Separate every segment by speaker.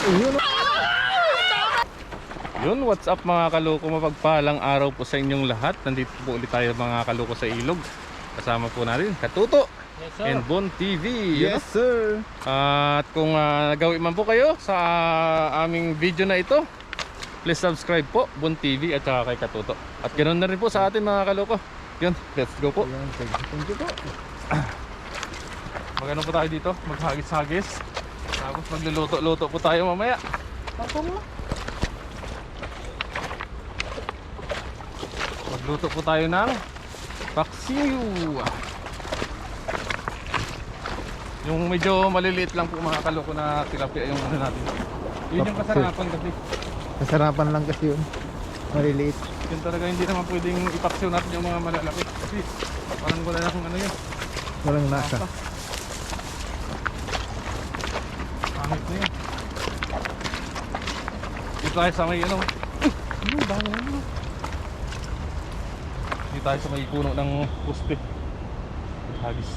Speaker 1: Ayun.
Speaker 2: Yun, what's up mga kaloko, mapagpalang araw po sa inyong lahat. Nandito po ulit tayo mga kaloko sa ilog. Kasama po natin Katuto and Bon TV.
Speaker 1: Yes sir.
Speaker 2: At kung nagawi man po kayo sa aming video na ito, please subscribe po Bon TV at saka kay Katuto. At ganoon na rin po sa atin mga kaloko. Yun, let's go po.
Speaker 1: Ayan, thank you po.
Speaker 2: Magano po tayo dito, maghagis-hagis. Tapos magluluto-luto po tayo mamaya. Magluto po tayo ng paksiw. Yung medyo maliliit lang po mga kaloko na tilapia yung ano natin. Yun yung kasarapan kasi.
Speaker 1: Kasarapan lang kasi yun. Maliliit.
Speaker 2: Yun talaga, hindi naman pwedeng ipaksiw natin yung mga malalaki. Kasi parang wala na kung ano yun.
Speaker 1: Walang nasa.
Speaker 2: Pangit na yun. Dito tayo sa may ano. Ano ba ano? Dito tayo sa may puno ng puste. Hagis.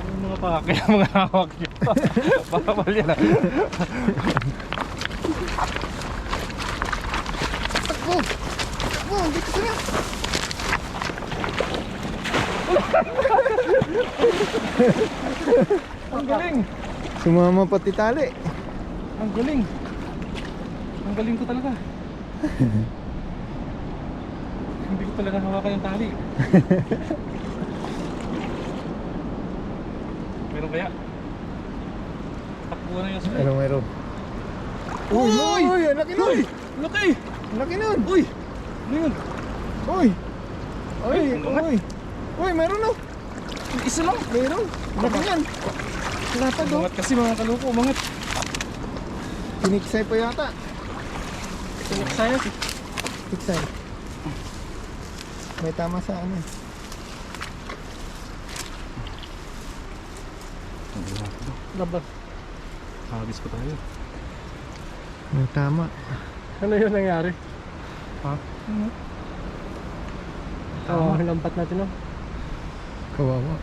Speaker 2: Yung mga pakake ang mga hawak nyo. Bawal yan ah.
Speaker 1: Dito sila.
Speaker 2: Ang galing!
Speaker 1: Sumama pati tali.
Speaker 2: Ang galing! Ang galing ko talaga. Hindi ko talaga hawakan yung tali. Meron kaya? Takbo na yung sila.
Speaker 1: Meron. Uy! Uy! Ang laki nun!
Speaker 2: Laki!
Speaker 1: Ang laki nun!
Speaker 2: Uy! Ano yun?
Speaker 1: Uy! Uy!
Speaker 2: Ang langat.
Speaker 1: Uy! Uy! Meron no!
Speaker 2: Isa lang!
Speaker 1: Meron! Ang laki yan! Lapad oh!
Speaker 2: Umangat kasi mga kaloko, umangat.
Speaker 1: Tiniksay pa yata.
Speaker 2: Sinaksaya si.
Speaker 1: Tiksay. May tama sa ano.
Speaker 2: Labas. Hagis pa tayo.
Speaker 1: May tama.
Speaker 2: Ano yun nangyari? Ha?
Speaker 1: Tama.
Speaker 2: Lampat natin oh.
Speaker 1: Kawawa.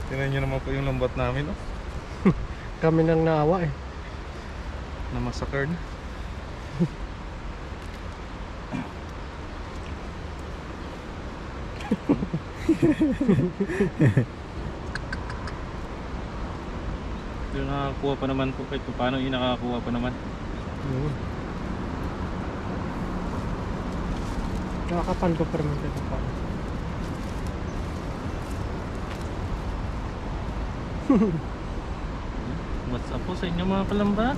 Speaker 2: Tingnan nyo naman po yung lambat namin oh.
Speaker 1: Kami nang naawa eh.
Speaker 2: Na-massacre na. Pero nakakakuha pa naman po kahit paano yung nakakakuha pa naman.
Speaker 1: Nakakapanto pa rin ito pa.
Speaker 2: What's up po sa inyo mga kalamba?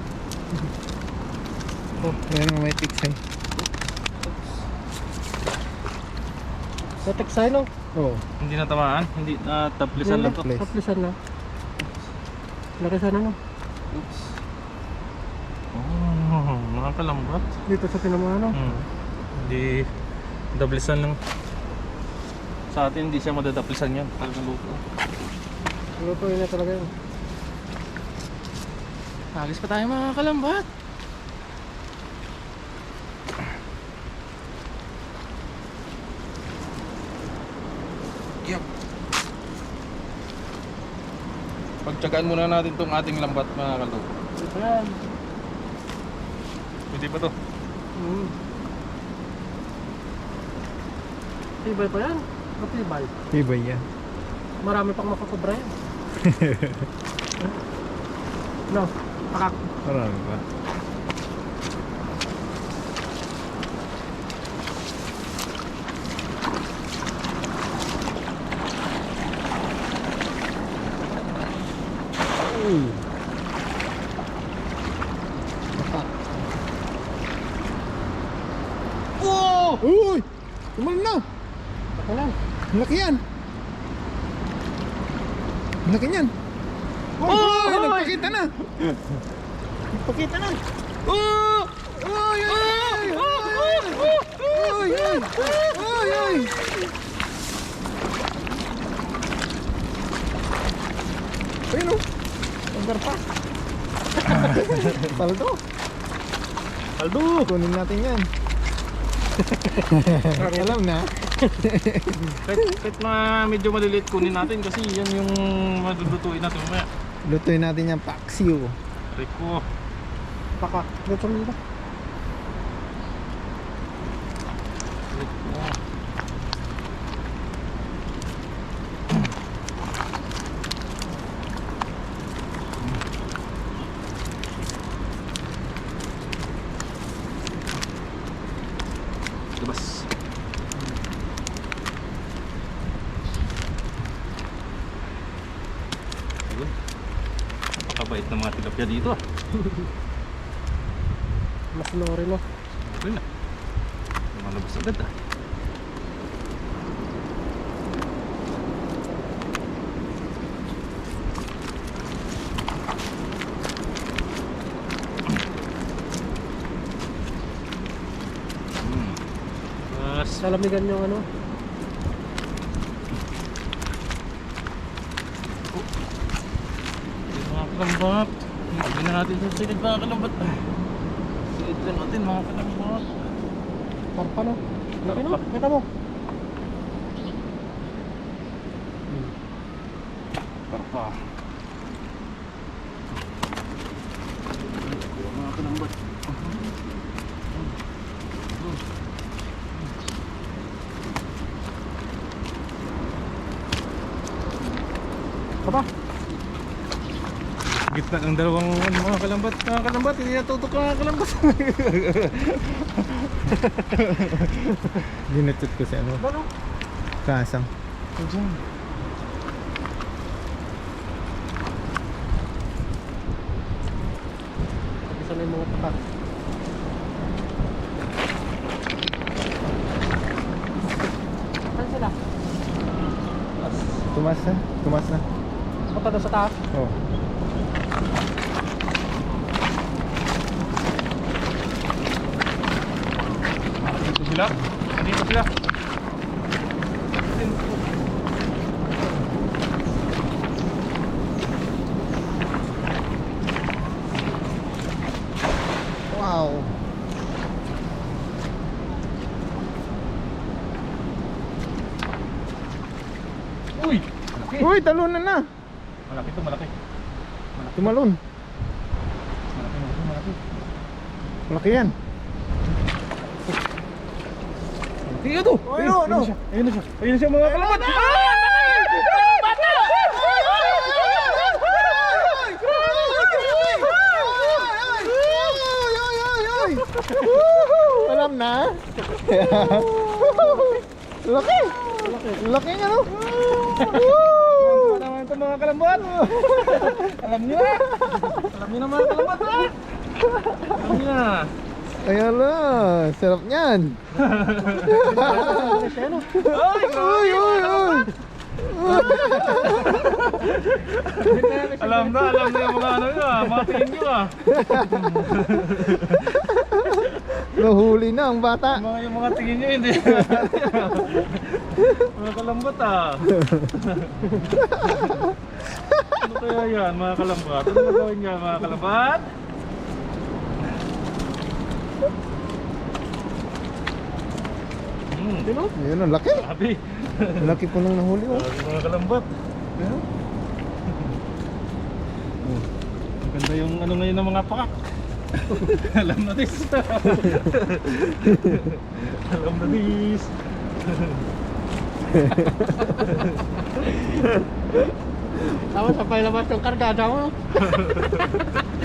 Speaker 1: Oh, meron may tiksay.
Speaker 3: Sa teksay no?
Speaker 1: Oo.
Speaker 2: Hindi natamaan, hindi taplisan lang to.
Speaker 1: Taplis.
Speaker 3: Kaplisan na. Laki sana no?
Speaker 2: Oops. Oh, mga kalambat.
Speaker 3: Dito sa pinamahan no?
Speaker 2: Hindi dablisan lang. Sa atin hindi siya madadaplisan yan. Talagang luto.
Speaker 3: Lutuin na talaga yun.
Speaker 2: Hagis pa tayo mga kalambat. Yup. Pagtsagaan muna natin tong ating lambat mga kaloko.
Speaker 3: Ito yan.
Speaker 2: Pwede ba to?
Speaker 3: Tibay pa yan. Matibay.
Speaker 1: Tibay yan.
Speaker 3: Marami pang makakubra yan. No? Pakak.
Speaker 1: Marami ba?
Speaker 2: Oh!
Speaker 1: Uy! Tumalon na!
Speaker 3: Ako lang.
Speaker 1: Ang laki yan! Ang laki yan!
Speaker 2: Oh!
Speaker 1: Uy! Nagpakita na! Nagpakita na!
Speaker 2: Oh!
Speaker 1: Uy! Uy! Uy! Uy! Uy! Ayun o! Ang pa! Paldo!
Speaker 2: Paldo!
Speaker 1: Kunin natin yan. Alam na.
Speaker 2: Kahit na medyo maliliit kunin natin kasi yan yung malulutuin natin mamaya.
Speaker 1: Lutuin natin yung paksiw.
Speaker 2: Rico.
Speaker 3: Pakak. Dito dito.
Speaker 2: Labas. Ayun. Napakabait ng mga tilapia dito ah.
Speaker 3: Mas lori mo.
Speaker 2: Ayun na. Lumalabas agad ah. Mas
Speaker 3: Lalamigan yung ano.
Speaker 2: mga kalambat. Hindi na natin sa silid mga kalambat. Silid na natin mga kalambat.
Speaker 3: Parpa no. Laki no. Kita mo.
Speaker 2: Parpa. Mga kalambat.
Speaker 3: Kapa.
Speaker 2: Gitna ng dalawang mga kalambat. Mga kalambat, hindi natutok mga kalambat.
Speaker 1: Ginutot ko si ano.
Speaker 3: Ano?
Speaker 1: Kasang.
Speaker 3: Isa na yung mga pakak. Saan sila?
Speaker 1: Tumas na. Tumas na.
Speaker 3: Punta doon sa taas.
Speaker 1: Oh.
Speaker 2: Dito sila. Dito sila.
Speaker 1: Wow.
Speaker 2: Uy! Malaki.
Speaker 1: Uy, talunan na.
Speaker 2: Malaki to, malaki.
Speaker 1: Tumalon.
Speaker 2: Malaki.
Speaker 1: Malaki yan.
Speaker 2: Tingnan to!
Speaker 1: Ayun, ano?
Speaker 2: Ayun na siya. Ayun na siya mga kalambat.
Speaker 1: Alam na. Laki. Laki nga no.
Speaker 2: Ano naman ito mga kalambat? Alam niyo na. Alam niyo na mga kalambat ha? Alam niyo na.
Speaker 1: Ayan na. Sarap niyan.
Speaker 2: Ay!
Speaker 1: Uy, uy, uy.
Speaker 2: Alam na yung mga ano nyo ah. Mga tingin nyo ah.
Speaker 1: Nahuli na ang bata.
Speaker 2: Yung mga tingin nyo hindi. Mga kalambat ah. Ano kaya yan mga kalambat? Ano gagawin niya mga kalambat?
Speaker 3: Sino?
Speaker 1: Ayun ang laki.
Speaker 2: Sabi.
Speaker 1: Laki po nang nahuli oh.
Speaker 2: Mga kalambat. Ang ganda yung ano ngayon ng mga pakak. Alam na this. Alam na this.
Speaker 3: Tapos sa pailabas yung kargada mo.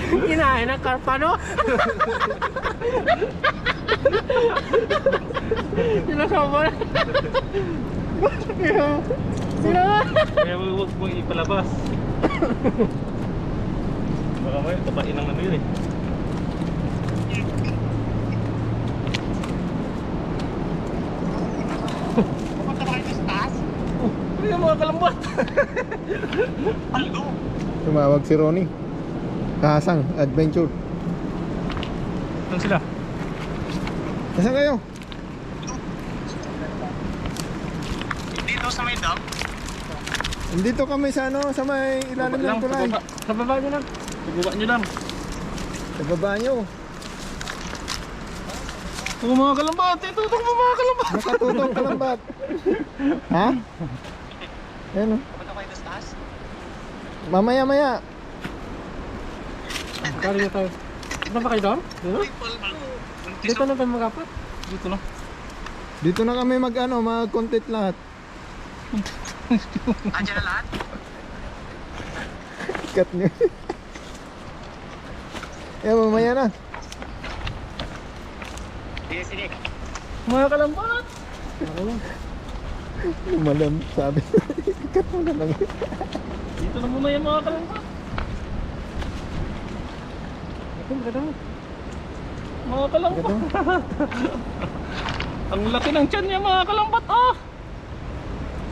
Speaker 3: Kinain ng karpa no? Sinasama na. Sino?
Speaker 2: Kaya huwag mong ipalabas. Baka may tapain ng ano yun eh.
Speaker 3: Pupunta ba kayo sa taas?
Speaker 2: Ano yung mga kalambat?
Speaker 1: Tumawag si Ronnie. Kasang Adventure.
Speaker 2: Saan sila?
Speaker 1: Nasaan kayo?
Speaker 3: Dito sa may dam?
Speaker 1: Dito kami sa ano, sa may ilalim ng tulay.
Speaker 2: Sa baba nyo lang. Sa baba nyo lang.
Speaker 1: Sa baba nyo.
Speaker 2: Oo mga kalambat, itutok mo mga kalambat.
Speaker 1: Nakatutok kalambat. Ha? Ayan o. Mamaya.
Speaker 3: Kali na tayo. Ano ba kayo doon? Dito na tayo mag-apat.
Speaker 2: Dito lang.
Speaker 1: Dito na kami mag-content lahat.
Speaker 4: Andiyan na lahat?
Speaker 1: Cut nyo. Ayan, mamaya na.
Speaker 4: Sige.
Speaker 2: Mga kalambat.
Speaker 1: Lumalam, sabi. Cut mo na lang.
Speaker 2: Dito na muna yung mga kalambat.
Speaker 3: Ito, maganda.
Speaker 2: Mga kalambat. Ang laki ng tiyan niya mga kalambat.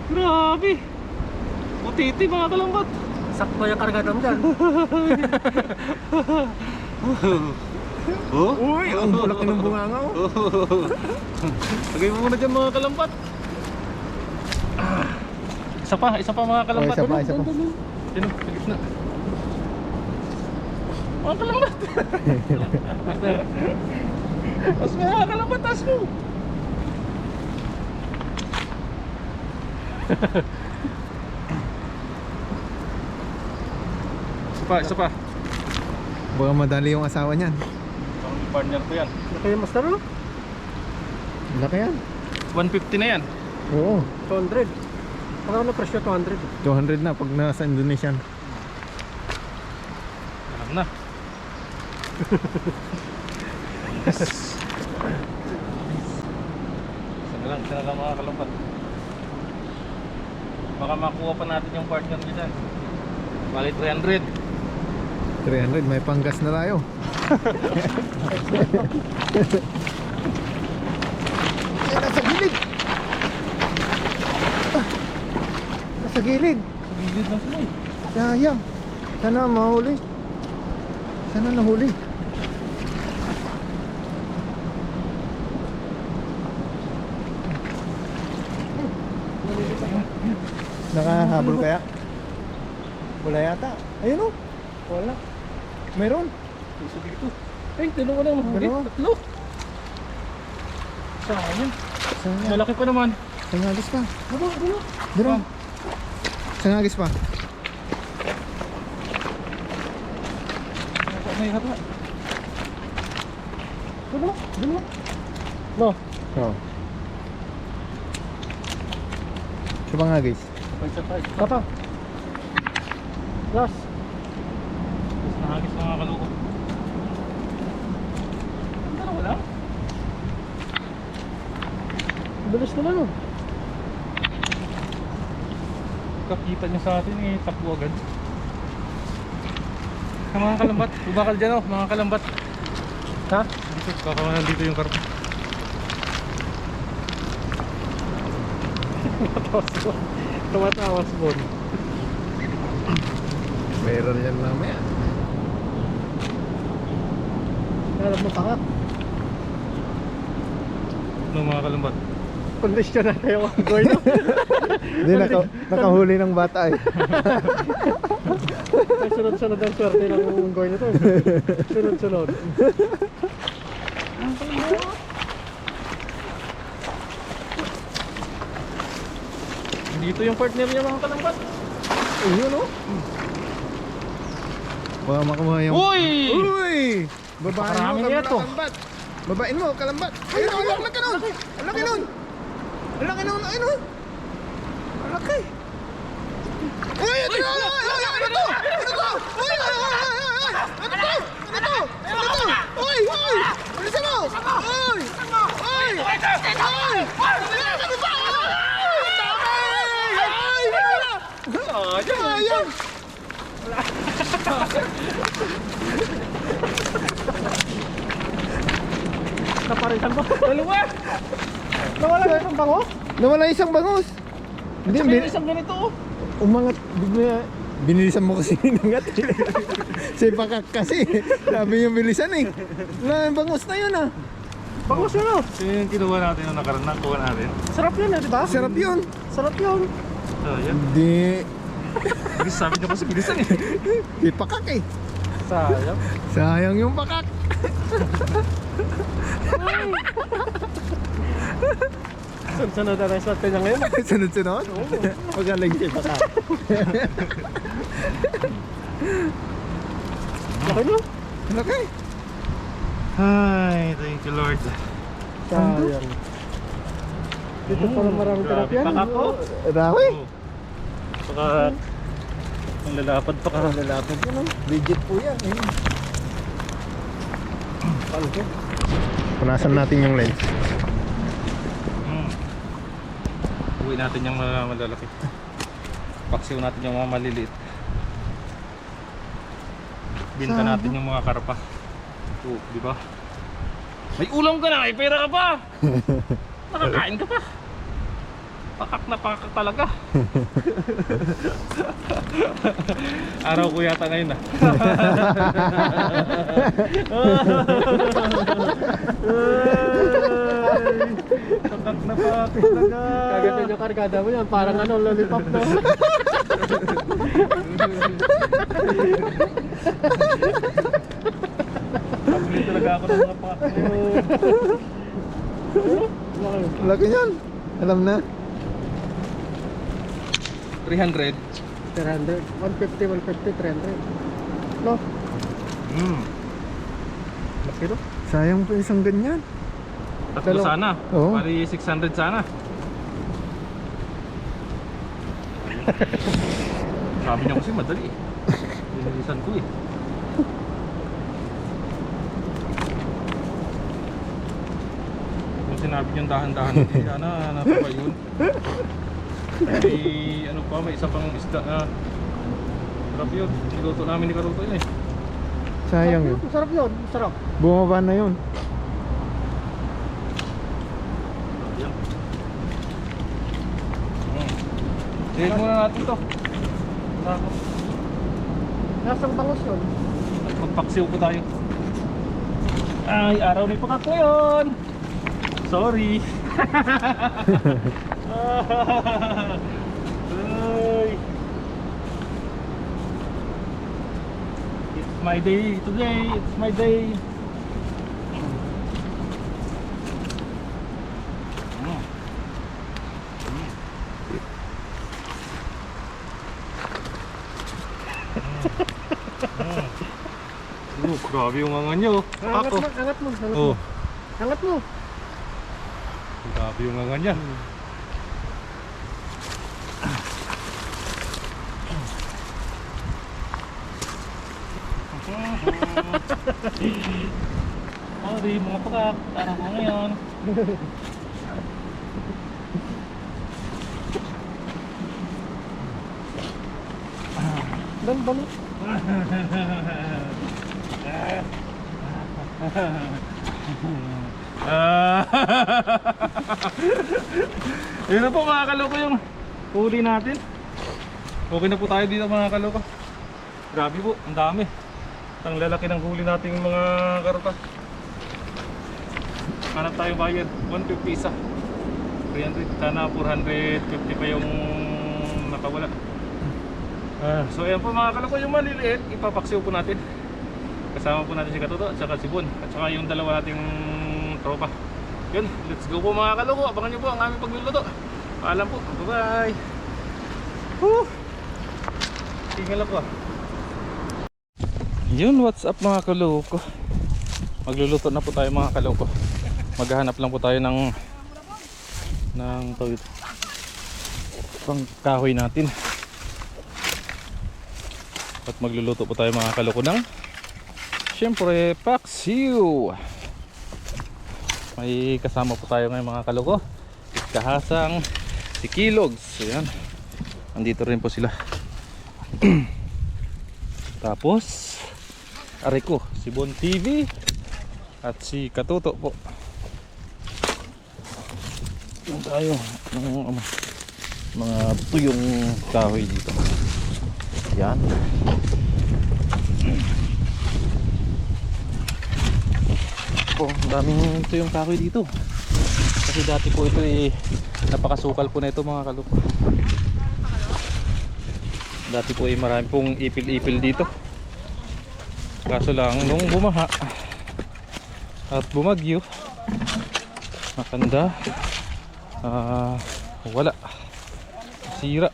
Speaker 2: Grabe. Butiti mga kalambat.
Speaker 3: Sakto yung karga doon dyan.
Speaker 1: Uy, ang laki ng bunganga oh.
Speaker 2: Lagay mo muna dyan mga kalambat. Isa pa mga kalambat.
Speaker 1: Oh, isa pa.
Speaker 2: Sino? Sa gitna. Mga kalambat. As mga kalambat, as mo. Isa pa.
Speaker 1: Baka madali yung asawa niyan.
Speaker 2: Ang partner ko yan.
Speaker 3: Laki yung master, no?
Speaker 1: Laki yan.
Speaker 2: 150 na yan.
Speaker 1: Oo.
Speaker 3: 200. Ano presyo 200?
Speaker 1: 200 na pag nasa Indonesian.
Speaker 2: Alam na. Isa na lang mga kalambat. Baka makuha pa natin yung partner niya dyan. Bali 300.
Speaker 1: 300, may panggas na tayo. Ay, nasa gilid. Nasa gilid.
Speaker 2: Gilid lang sila eh.
Speaker 1: Sayang. Sana mahuli. Sana nahuli. Nakahabol kaya? Wala yata. Ayun o.
Speaker 3: Wala.
Speaker 1: Meron.
Speaker 2: Puso dito. Ay, dalawa lang.
Speaker 1: Dalawa.
Speaker 2: Tatlo. Sayang.
Speaker 1: Sayang.
Speaker 2: Malaki pa naman.
Speaker 1: Sangagis pa.
Speaker 2: Aba, ano?
Speaker 1: Dito. Sangagis pa.
Speaker 2: May haba.
Speaker 3: Dalawa. No.
Speaker 1: Oo. Sa pangagis.
Speaker 2: Sabay-sabay.
Speaker 3: Papa. Last.
Speaker 2: Mas nahagis mga kaloko. Ang dalawa lang.
Speaker 3: Bilis naman, no?
Speaker 2: Kakita niya sa atin eh, takbo agad. Sa mga kalambat, bubakal dyan oh, mga kalambat.
Speaker 3: Ha?
Speaker 2: Dito, baka nandito yung karpa.
Speaker 3: Tumatawas mo.
Speaker 1: Meron yan mamaya.
Speaker 3: Alam mo tangat.
Speaker 2: No mga kalambat.
Speaker 3: Kondisyon na tayo ang goy, no?
Speaker 1: Hindi, nakahuli ng bata eh.
Speaker 3: Ay, sunod-sunod ang swerte ng unggoy na to. Sunod-sunod.
Speaker 2: Dito yung partner niya mga kalambat.
Speaker 1: Ayun o. Baka makuha yung...
Speaker 2: Uy!
Speaker 1: Uy! Babain
Speaker 2: Napakarami
Speaker 1: mo,
Speaker 2: niya to.
Speaker 1: kalambat. Babain mo, kalambat. Ayun o, ang laki nun. Ang laki nun. Ang laki nun. Ayun o. Ang laki. Ay, ito na! Ano to? Ano to? Uy! Ano to? Ano to? Ano to? Uy! Uy! Bilisan mo! Uy! Uy! Uy! Ano ba? Sayang!
Speaker 3: Kaparitan mo. Dalawa! Nawala ka isang bango?
Speaker 1: Nawala isang bangus. Hindi,
Speaker 2: Tsaka yung isang ganito oh.
Speaker 1: umangat. Binilisan mo kasi ninangat. Si Pakak kasi. Sabi yung bilisan eh. Bangus na yun ah.
Speaker 3: Bango siya, no?
Speaker 2: Ito yung kinuha natin na nakaraan, nakuha natin.
Speaker 3: Sarap yun, di ba?
Speaker 1: Sarap yun.
Speaker 3: Sarap yun.
Speaker 2: So yan.
Speaker 1: Hindi.
Speaker 2: Sabi niyo kasi bilisan eh.
Speaker 1: Si Pakak eh.
Speaker 3: Sayang.
Speaker 1: Sayang yung pakak.
Speaker 3: Sunod na rest natin niya ngayon.
Speaker 1: Sunod-sunod? Magaling si pakak.
Speaker 3: Okay no?
Speaker 1: Okay.
Speaker 2: Ay, thank you Lord.
Speaker 3: Sayang. Dito pala maraming tilapia.
Speaker 2: Pakak po.
Speaker 1: Rawi.
Speaker 2: Saka ang lalapad pa ka.
Speaker 1: Lalapad yun, oh. Legit po yan.
Speaker 3: Palko.
Speaker 1: Punasan natin yung lens.
Speaker 2: Uwi natin yung mga malalaki. Paksiw natin yung mga maliliit. Binta natin yung mga karpa. Oo, di ba? May ulam ka na, may pera ka pa. Nakakain ka pa. Pakak na pakak talaga. Araw ko yata ngayon ah. Pakak na pakak talaga.
Speaker 3: Kagatin yung kargada mo yan. Parang ano, lollipop na.
Speaker 2: Pabili talaga ako ng mga pakak ngayon.
Speaker 1: Laki yan. Alam na.
Speaker 2: 300.
Speaker 3: 300. 150, 150, 300. No? Laki no?
Speaker 1: Sayang po isang ganyan.
Speaker 2: Tatlo sana.
Speaker 1: Oo.
Speaker 2: Pari 600 sana. Sabi niya kasi madali eh. Binilisan ko eh. Kung sinabi niyang dahan-dahan, hindi sana napapa yun. May ano pa, may isa pang isda na sarap yun. Niluto namin ni Karuto yun eh.
Speaker 1: Sayang yun.
Speaker 3: Masarap yun. Masarap.
Speaker 1: Bumaba na yun.
Speaker 2: Sige muna natin to.
Speaker 3: Nasang bangos yun.
Speaker 2: At magpaksiw po tayo. Ay, araw ni pakak ko yun. Sorry. Ay. It's my day today. It's my day. Grabe yung angan nyo.
Speaker 3: Angat
Speaker 2: Ako.
Speaker 3: mo, angat mo. Angat
Speaker 2: Oh,
Speaker 3: mo. Angat mo.
Speaker 2: grabe yung angan niya. Sorry mga pakak, araw ko ngayon.
Speaker 3: Dan balot.
Speaker 2: Yun na po mga kaloko yung huli natin. Okay na po tayo dito mga kaloko. Grabe po, ang dami. Ang lalaki ng huli nating mga karpa. Hanap tayo bayad, 150 isa. 300, sana 450 pa yung nakawala. So ayan po mga kaloko, yung maliliit, ipapaksiw po natin. Kasama po natin si Katuto at saka si Bon at saka yung dalawa nating tropa. Yun, let's go po mga kaloko. Abangan nyo po ang aming pagluluto. Paalam po, bye bye. Woo! Tingnan ako ah. Yun, what's up mga kaloko. Magluluto na po tayo mga kaloko. Maghahanap lang po tayo ng pang kahoy natin. At magluluto po tayo mga kaloko ng syempre paksiw. May kasama po tayo ngayon mga kaloko. Si Kahasang, si Kilogs. Ayan. Andito rin po sila. Tapos Ariko, si Bon TV at si Katuto po. Yan tayo ng mga tuyong kahoy dito. Yan. Po, daming tuyong kahoy dito. Kasi dati po ito napakasukal po na ito mga kaloko. Dati po marami pong ipil-ipil dito. Kaso lang nung bumaha at bumagyo, nakanda, wala, sira.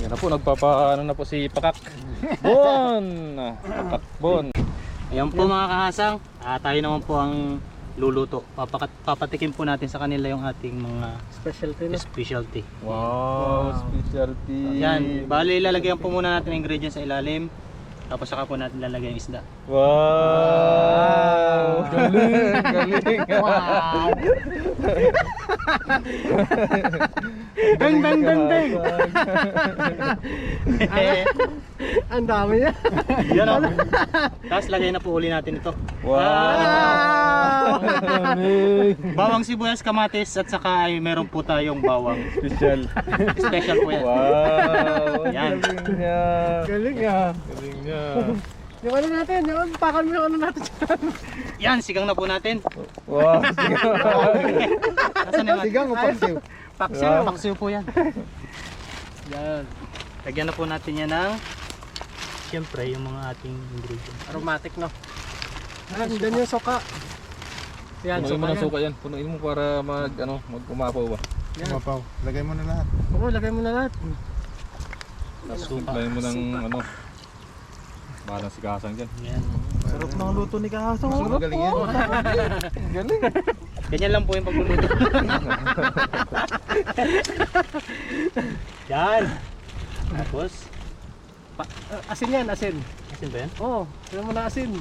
Speaker 2: Yan na po, nagpapaano na po si Pakak Bon. Pakak Bon.
Speaker 4: Ayan po mga kahasang, tayo naman po ang luluto. Papatikim po natin sa kanila yung ating mga specialty.
Speaker 2: Wow, specialty.
Speaker 4: Yan, bali ilalagyan po muna natin ang ingredients sa ilalim. Tapos saka po natin lalagyan yung isda.
Speaker 2: Wow! Galing! Galing!
Speaker 4: Wow! Bang bang bang bang!
Speaker 3: Ang dami niya.
Speaker 4: Yan o. Tapos lagay na po uli natin ito.
Speaker 2: Wow! Galing!
Speaker 4: Bawang sibuyas, kamatis at saka ay meron po tayong bawang.
Speaker 2: Special.
Speaker 4: Special po yan.
Speaker 2: Wow!
Speaker 4: Yan.
Speaker 2: Galing niya!
Speaker 3: Galing ah.
Speaker 2: Galing niya!
Speaker 3: Yung ano natin, yung pakan mo yung ano natin dyan.
Speaker 4: Yan, sigang na po natin.
Speaker 2: Wow!
Speaker 4: Nasaan yung
Speaker 1: Sigang o paksiw?
Speaker 4: paksiw? Paksiw po yan. Yan. Lagyan na po natin yan ng siyempre yung mga ating ingredients.
Speaker 3: Aromatic no. Dyan yung soka. Yan,
Speaker 2: Punuin mo ng
Speaker 3: yan.
Speaker 2: suka yan. Punuin mo para mag-umapaw ba?
Speaker 3: Yan.
Speaker 1: Mapaw. Lagay mo na lahat.
Speaker 3: Oo, lagay mo na lahat.
Speaker 2: Simplahin mo ng ano. Parang si Kasang dyan.
Speaker 4: Yan.
Speaker 3: Sarap ng luto ni Kahasang.
Speaker 1: Magaling yan.
Speaker 2: Galing!
Speaker 4: Ganyan lang po yung pagluluto. Yan. Tapos,
Speaker 3: Asin yan, asin.
Speaker 4: asin ba yan?
Speaker 3: Oo, sila mo na asin.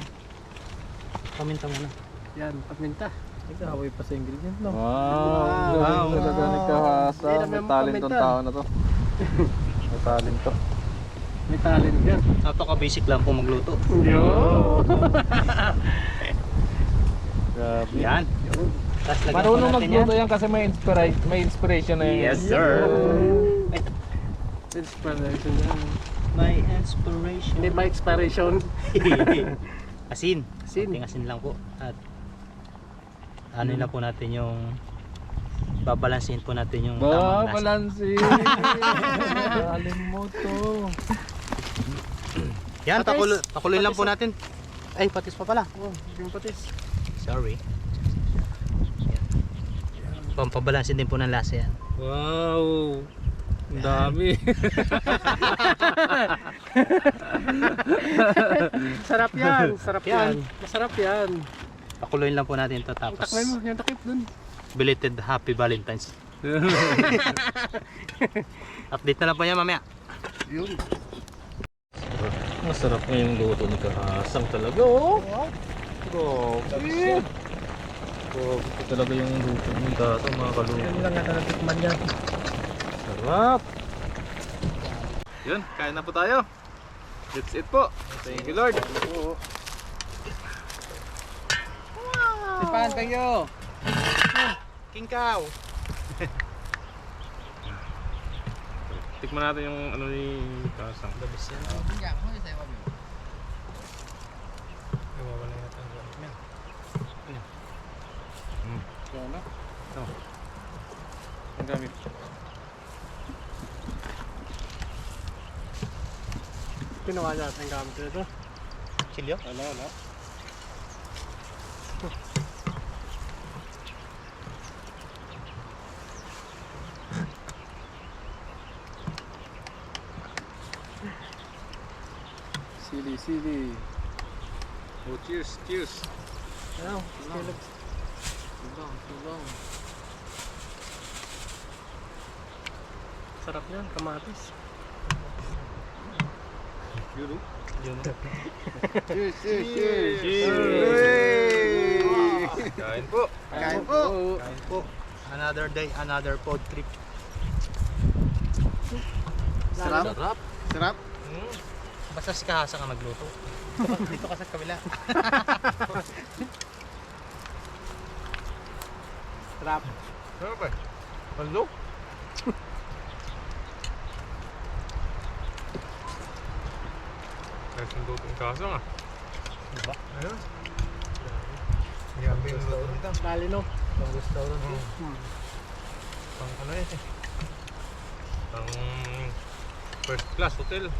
Speaker 4: Paminta muna.
Speaker 3: Yan, paminta. Nagkahaway pa sa ingredient no.
Speaker 2: Wow!
Speaker 4: Wow.
Speaker 2: Talaga ni
Speaker 3: Hindi
Speaker 2: Kasang.
Speaker 3: na
Speaker 2: May
Speaker 3: may
Speaker 2: talent tong
Speaker 3: paminta.
Speaker 2: tao na to. May talent to.
Speaker 3: May talent yan.
Speaker 4: Napaka-basic lang po magluto.
Speaker 3: Yo!
Speaker 2: Grabe.
Speaker 4: Yan. Tapos lagyan po
Speaker 2: Marunong
Speaker 4: natin yan.
Speaker 2: magluto yan kasi may inspiration na yan.
Speaker 4: Yes, sir.
Speaker 3: Inspiration yan.
Speaker 4: My inspiration.
Speaker 3: Hindi ba expiration?
Speaker 4: Asin.
Speaker 3: Asin.
Speaker 4: Konting asin lang po. At ano na po natin yung babalansin po natin yung tamang lasa.
Speaker 2: Balansi! Alim mo to.
Speaker 4: Yan,
Speaker 3: Patis.
Speaker 4: pakuloy lang po
Speaker 3: Patis.
Speaker 4: natin. Ay, patis pa pala.
Speaker 3: Oo, yung patis.
Speaker 4: Sorry. Pampabalansin din po ng lasa yan.
Speaker 2: Wow! Ang dami.
Speaker 3: Sarap yan, sarap yan.
Speaker 4: Yan.
Speaker 3: Masarap yan.
Speaker 4: Pakuloyin lang po natin ito
Speaker 3: Ang
Speaker 4: tapos
Speaker 3: taklay mo, yung takip dun.
Speaker 4: belated Happy Valentine's. Update na lang po yan mamaya.
Speaker 1: Yun.
Speaker 2: Masarap na yung luto ni Kahasang talaga, oh. Grabe. Grabe talaga yung luto ni Kahasang, mga kaluto.
Speaker 3: Yan lang ata natikman yan.
Speaker 2: Sarap. Yun, kain na po tayo. That's it po. Thank you, Lord.
Speaker 4: Tipan, thank you. King Cow.
Speaker 2: Tikman natin yung ano ni Kahasang.
Speaker 4: Labis yan.
Speaker 2: Nawawala yata ang gamit niya. Yan na. Ito. Ang gamit.
Speaker 3: Kinuha natin ang gamit nito.
Speaker 4: Chilyo?
Speaker 2: Wala. Sili. Oh, cheers.
Speaker 3: Ano?
Speaker 2: Tulong.
Speaker 3: Sarap yan, kamatis.
Speaker 2: Yun.
Speaker 1: Cheers.
Speaker 2: Kain po.
Speaker 1: Kain po.
Speaker 4: Kain po. Another day, another food trip.
Speaker 1: Sarap. Sarap.
Speaker 4: Basta si Kahasa ka magluto. Dito ka sa kabila.
Speaker 3: Sarap.
Speaker 2: Sarap eh. Hello? Ayos yung luto ng Kahasang ah.
Speaker 4: Diba?
Speaker 2: Ayun.
Speaker 1: Grabe yung luto nito.
Speaker 3: Lali no?
Speaker 4: Pang restaurant.
Speaker 2: Pang ano yan eh. Pang First class hotel.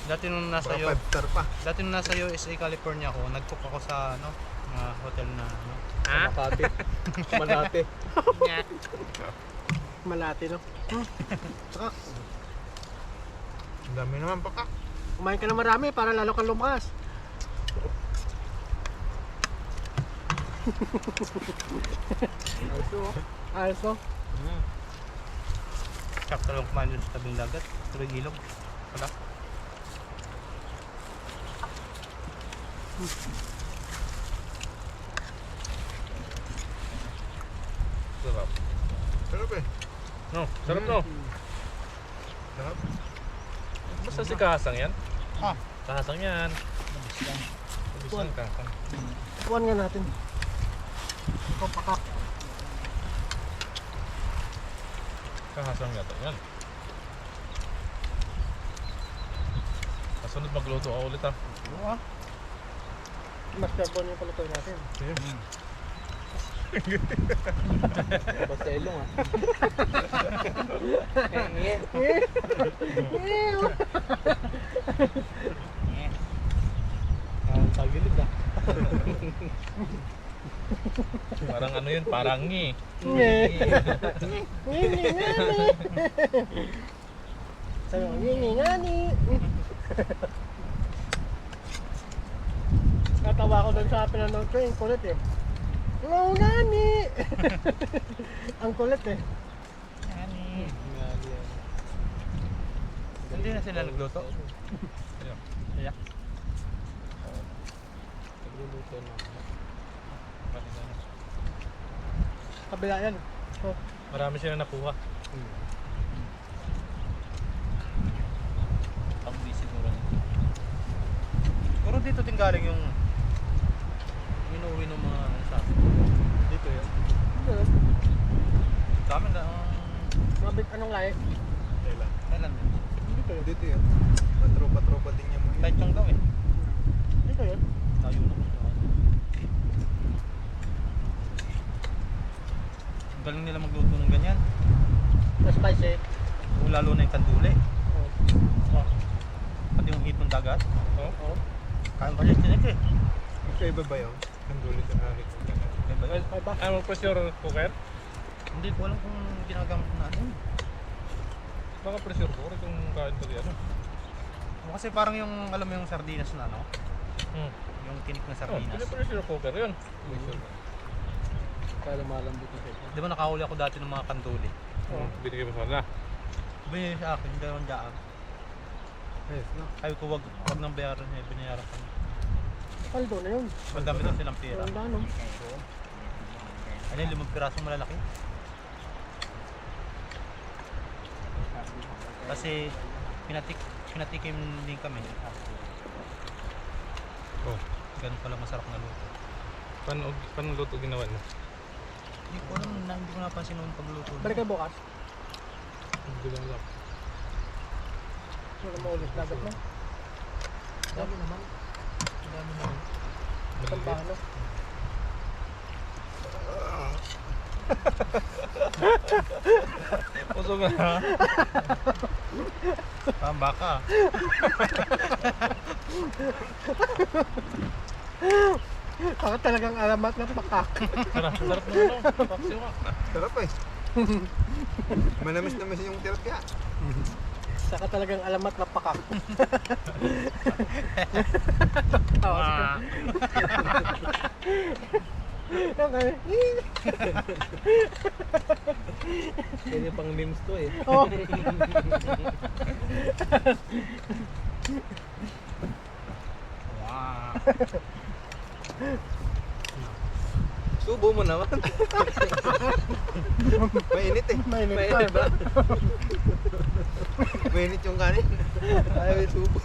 Speaker 4: Dati nung nasa
Speaker 1: Baka 5 star pa.
Speaker 4: Dati nung nasa USA, California ako, nag-cook ako sa hotel na
Speaker 3: Makati. Malate. Malate, no? Saka,
Speaker 1: Ang dami naman pa ka.
Speaker 3: kumain ka na marami para lalo kang lumakas. Ayos, no?
Speaker 4: Sakto lang kumain dun sa tabing dagat, tabing ilog. Wala.
Speaker 2: Sarap.
Speaker 1: Sarap eh.
Speaker 2: No, sarap no.
Speaker 1: Sarap.
Speaker 2: Basta si Kasang yan.
Speaker 4: Ah.
Speaker 2: Kasang yan. Bisang Kasang.
Speaker 3: Kuhan nga natin. Ikaw pakak.
Speaker 2: Kasang yata yan. Kasunod magluto ako ulit ha.
Speaker 4: Oo ah.
Speaker 3: Master bon yung palutoy natin.
Speaker 4: Basta ilong ah. Tagilid ah.
Speaker 2: Parang ano yun, parang ngi.
Speaker 3: Sabi ko, ngingingani. Natawa ko doon sa pinanood ko, yung kulit eh. Oo, ngani! Ang kulit eh.
Speaker 4: Hindi na sila nagluto. Yeah.
Speaker 2: Nagluluto na.
Speaker 3: Kabila yan. So,
Speaker 2: Marami sila nakuha.
Speaker 4: Pang-busy siguro. Pero dito din galing yung inuwi ng mga sa akin. Dito yun. Sa amin na
Speaker 3: mabit anong lahi?
Speaker 4: Thailand din.
Speaker 3: Dito yun.
Speaker 1: Dito yun. Patropa-tropa din niya mga.
Speaker 4: Taichung daw eh.
Speaker 3: Dito yun.
Speaker 4: Tayo na. Ang galing nila magluto ng ganyan.
Speaker 3: Na spicy.
Speaker 4: Lalo na yung kanduli.
Speaker 3: Oh.
Speaker 4: Pati yung hitong dagat.
Speaker 2: Oh?
Speaker 3: Oh.
Speaker 4: Kain pa siya tinik eh.
Speaker 1: Magkaiba ba yun? Ang dulit ng arik.
Speaker 4: Diba?
Speaker 3: Ay ba?
Speaker 2: Ano pressure cooker?
Speaker 4: Hindi ko alam kung ginagamit na ano.
Speaker 2: Baka pressure cooker itong kain pag ano.
Speaker 4: Kasi parang yung, alam mo yung sardinas na ano? Yung tinik na
Speaker 2: Oh,
Speaker 4: sardinas.
Speaker 2: pressure cooker yun.
Speaker 3: Kaya malambot ito.
Speaker 4: Di ba nakahuli ako dati ng mga kanduli?
Speaker 2: Binigay mo sa kanila.
Speaker 4: Binili sa akin, dalawang daan.
Speaker 1: Yes, no?
Speaker 4: Sabi ko wag nang bayaran niya, binayaran ko.
Speaker 3: Kaldo na yun.
Speaker 4: Madami daw silang pera.
Speaker 3: Ang dano.
Speaker 4: Ano yung 5 pirasong malalaki? Kasi pinatikim din kami.
Speaker 2: Oh.
Speaker 4: Ganun pala masarap na luto.
Speaker 2: Paano luto ginawa niyo?
Speaker 4: Hindi ko alam na, hindi ko napansin nung pagluto.
Speaker 3: Balik kayo bukas.
Speaker 2: Hindi lang lang.
Speaker 3: Wala mo ulit dagat mo.
Speaker 4: Dami naman. Dami naman.
Speaker 3: Ang bahalo.
Speaker 2: Pusog na.
Speaker 4: Tamba ka.
Speaker 3: Bakit talagang alamat na pakak?
Speaker 2: Sarap na ano. Paksiw ka.
Speaker 1: Sarap eh. Manamis-namis yung tilapia.
Speaker 3: Saka talagang alamat na pakak. Okay.
Speaker 4: Pwede pang memes to eh.
Speaker 3: Oh.
Speaker 4: Wow.
Speaker 1: Subo mo naman. Mainit eh.
Speaker 3: Mainit pa.
Speaker 1: Mainit yung kanin. Ayaw yung subo.